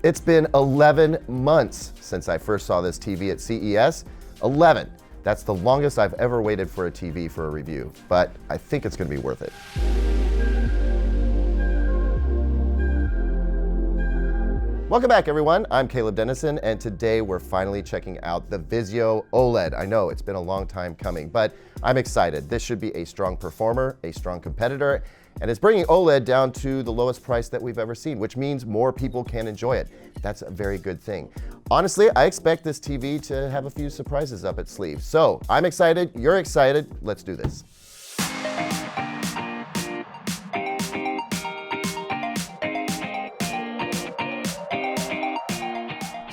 It's been 11 months since I first saw this TV at CES. 11. That's the longest I've ever waited for a TV for a review, but I think it's going to be worth it. Welcome back, everyone. I'm Caleb Dennison, and today we're finally checking out the Vizio OLED. I know it's been a long time coming, but I'm excited. This should be a strong performer, a strong competitor, and it's bringing OLED down to the lowest price that we've ever seen, which means more people can enjoy it. That's a very good thing. Honestly, I expect this TV to have a few surprises up its sleeve. So I'm excited, you're excited, let's do this.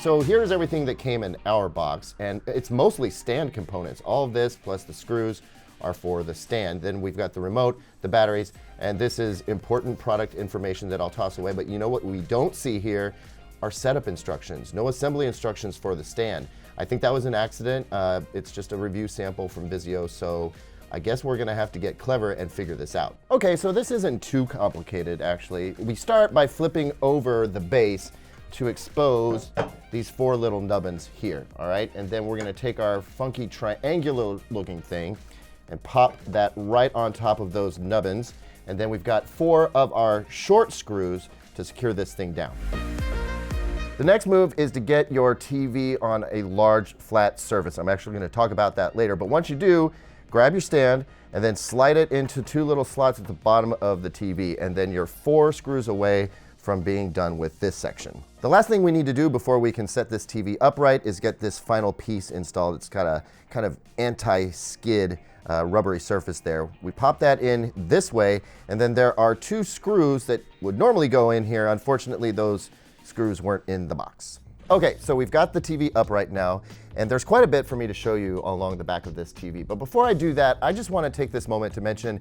So here's everything that came in our box, and it's mostly stand components. All of this plus the screws are for the stand. Then we've got the remote, the batteries, and this is important product information that I'll toss away. But you know what we don't see here are setup instructions. No assembly instructions for the stand. I think that was an accident. It's just a review sample from Vizio, so I guess we're gonna have to get clever and figure this out. Okay, so this isn't too complicated, actually. We start by flipping over the base to expose these four little nubbins here, all right? And then we're gonna take our funky triangular looking thing and pop that right on top of those nubbins. And then we've got four of our short screws to secure this thing down. The next move is to get your TV on a large flat surface. I'm actually gonna talk about that later, but once you do, grab your stand and then slide it into two little slots at the bottom of the TV, and then you're four screws away from being done with this section. The last thing we need to do before we can set this TV upright is get this final piece installed. It's got a kind of anti-skid rubbery surface there. We pop that in this way, and then there are two screws that would normally go in here. Unfortunately, those screws weren't in the box. Okay, so we've got the TV upright now, and there's quite a bit for me to show you along the back of this TV. But before I do that, I just want to take this moment to mention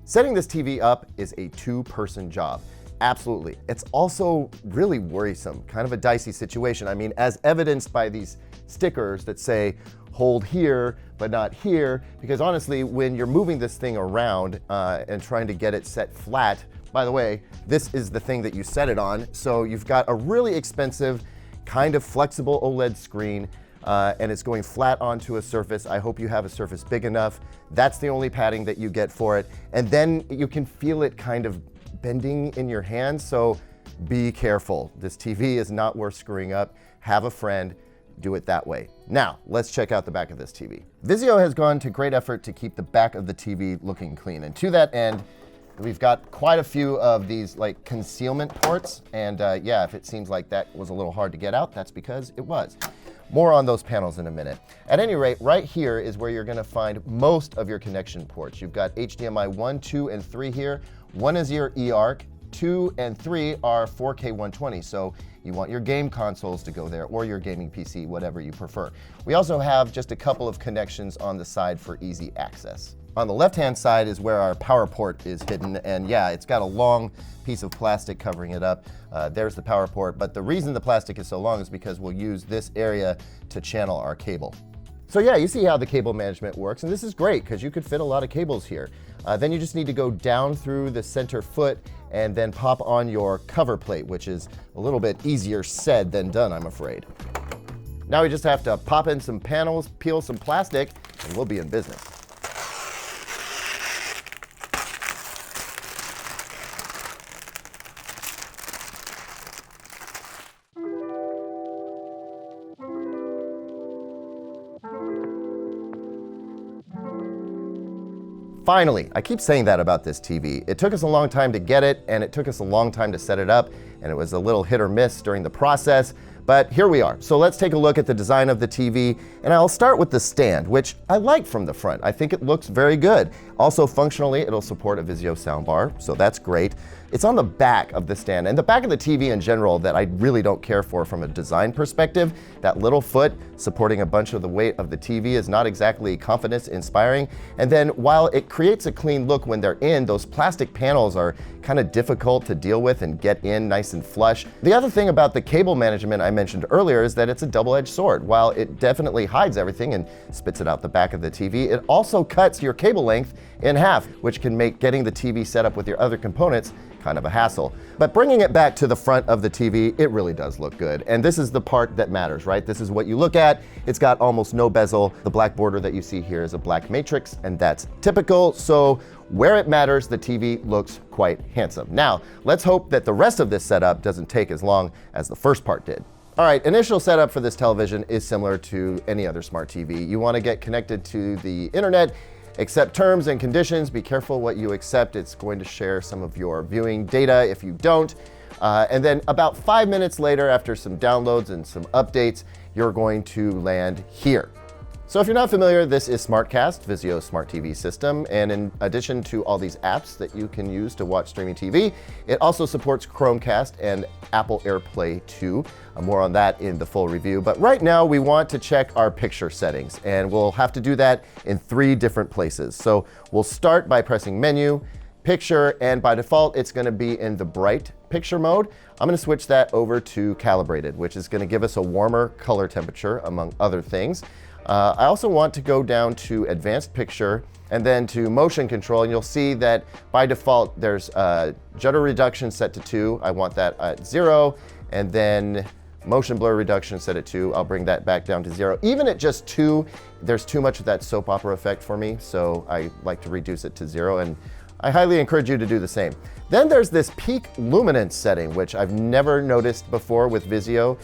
setting this TV up is a two-person job. Absolutely. It's also really worrisome, kind of a dicey situation. I mean, as evidenced by these stickers that say, hold here, but not here, because honestly, when you're moving this thing around and trying to get it set flat, by the way, this is the thing that you set it on. So you've got a really expensive, kind of flexible OLED screen, and it's going flat onto a surface. I hope you have a surface big enough. That's the only padding that you get for it. And then you can feel it kind of bending in your hands, so be careful. This TV is not worth screwing up. Have a friend, do it that way. Now, let's check out the back of this TV. Vizio has gone to great effort to keep the back of the TV looking clean, and to that end, we've got quite a few of these like concealment ports, and yeah, if it seems like that was a little hard to get out, that's because it was. More on those panels in a minute. At any rate, right here is where you're gonna find most of your connection ports. You've got HDMI 1, 2, and 3 here. 1 is your eARC, 2 and 3 are 4K 120, so you want your game consoles to go there, or your gaming PC, whatever you prefer. We also have just a couple of connections on the side for easy access. On the left-hand side is where our power port is hidden, and yeah, it's got a long piece of plastic covering it up. There's the power port, but the reason the plastic is so long is because we'll use this area to channel our cable. So yeah, you see how the cable management works, and this is great because you could fit a lot of cables here. Then you just need to go down through the center foot and then pop on your cover plate, which is a little bit easier said than done, I'm afraid. Now we just have to pop in some panels, peel some plastic, and we'll be in business. Finally, I keep saying that about this TV. It took us a long time to get it, and it took us a long time to set it up, and it was a little hit or miss during the process, but here we are. So let's take a look at the design of the TV, and I'll start with the stand, which I like from the front. I think it looks very good. Also, functionally, it'll support a Vizio soundbar, so that's great. It's on the back of the stand, and the back of the TV in general that I really don't care for from a design perspective. That little foot supporting a bunch of the weight of the TV is not exactly confidence inspiring. And then while it creates a clean look when they're in, those plastic panels are kind of difficult to deal with and get in nice and flush. The other thing about the cable management I mentioned earlier is that it's a double-edged sword. While it definitely hides everything and spits it out the back of the TV, it also cuts your cable length in half, which can make getting the TV set up with your other components kind of a hassle. But bringing it back to the front of the TV, it really does look good. And this is the part that matters, right? This is what you look at. It's got almost no bezel. The black border that you see here is a black matrix, and that's typical. So where it matters, the TV looks quite handsome. Now, let's hope that the rest of this setup doesn't take as long as the first part did. All right, initial setup for this television is similar to any other smart TV. You want to get connected to the internet, accept terms and conditions. Be careful what you accept. It's going to share some of your viewing data if you don't. And then about 5 minutes later, after some downloads and some updates, you're going to land here. So if you're not familiar, this is SmartCast, Vizio's smart TV system. And in addition to all these apps that you can use to watch streaming TV, it also supports Chromecast and Apple AirPlay 2. More on that in the full review. But right now we want to check our picture settings, and we'll have to do that in 3 different places. So we'll start by pressing Menu, Picture, and by default, it's gonna be in the bright picture mode. I'm gonna switch that over to Calibrated, which is gonna give us a warmer color temperature, among other things. I also want to go down to Advanced Picture and then to Motion Control, and you'll see that by default there's Judder Reduction set to 2. I want that at 0, and then Motion Blur Reduction set at 2. I'll bring that back down to 0. Even at just 2, there's too much of that soap opera effect for me, so I like to reduce it to 0, and I highly encourage you to do the same. Then there's this peak luminance setting, which I've never noticed before with Vizio.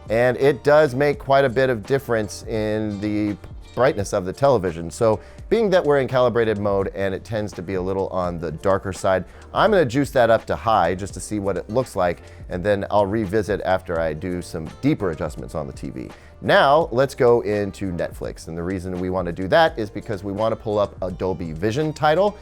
And it does make quite a bit of difference in the brightness of the television. So being that we're in calibrated mode and it tends to be a little on the darker side, I'm gonna juice that up to high just to see what it looks like, and then I'll revisit after I do some deeper adjustments on the TV. Now, let's go into Netflix. And the reason we wanna do that is because we wanna pull up a Dolby Vision title.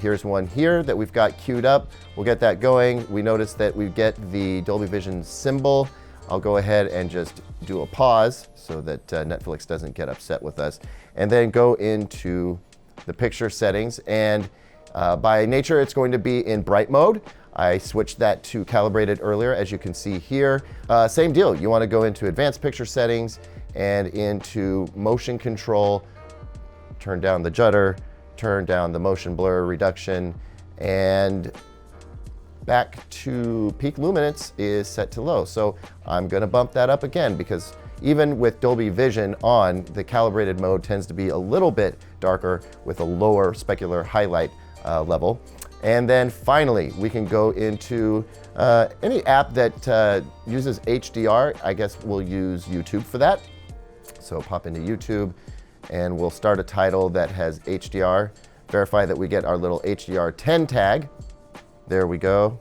Here's one here that we've got queued up. We'll get that going. We notice that we get the Dolby Vision symbol. I'll go ahead and just do a pause so that Netflix doesn't get upset with us, and then go into the picture settings. And by nature, it's going to be in bright mode. I switched that to calibrated earlier, as you can see here. Same deal, you want to go into advanced picture settings and into motion control, turn down the judder, turn down the motion blur reduction, and back to peak luminance is set to low. So I'm gonna bump that up again, because even with Dolby Vision on, the calibrated mode tends to be a little bit darker with a lower specular highlight level. And then finally, we can go into any app that uses HDR. I guess we'll use YouTube for that. So pop into YouTube and we'll start a title that has HDR. Verify that we get our little HDR 10 tag. There we go.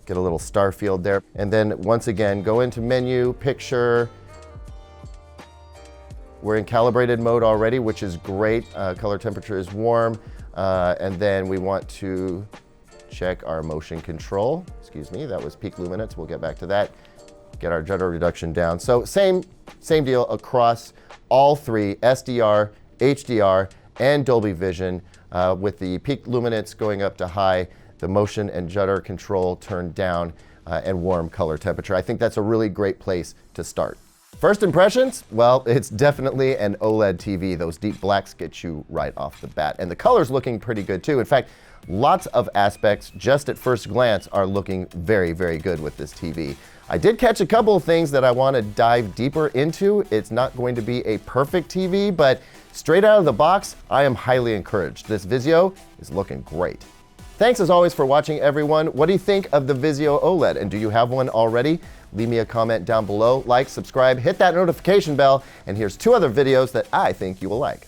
Get a little star field there. And then once again, go into Menu, Picture. We're in calibrated mode already, which is great. Color temperature is warm. And then we want to check our motion control. Excuse me, that was peak luminance. We'll get back to that. Get our judder reduction down. So same deal across all 3, SDR, HDR, and Dolby Vision, with the peak luminance going up to high, the motion and judder control turned down, and warm color temperature. I think that's a really great place to start. First impressions? Well, it's definitely an OLED TV. Those deep blacks get you right off the bat. And the color's looking pretty good too. In fact, lots of aspects just at first glance are looking very, very good with this TV. I did catch a couple of things that I want to dive deeper into. It's not going to be a perfect TV, but straight out of the box, I am highly encouraged. This Vizio is looking great. Thanks as always for watching, everyone. What do you think of the Vizio OLED? And do you have one already? Leave me a comment down below, like, subscribe, hit that notification bell, and here's 2 other videos that I think you will like.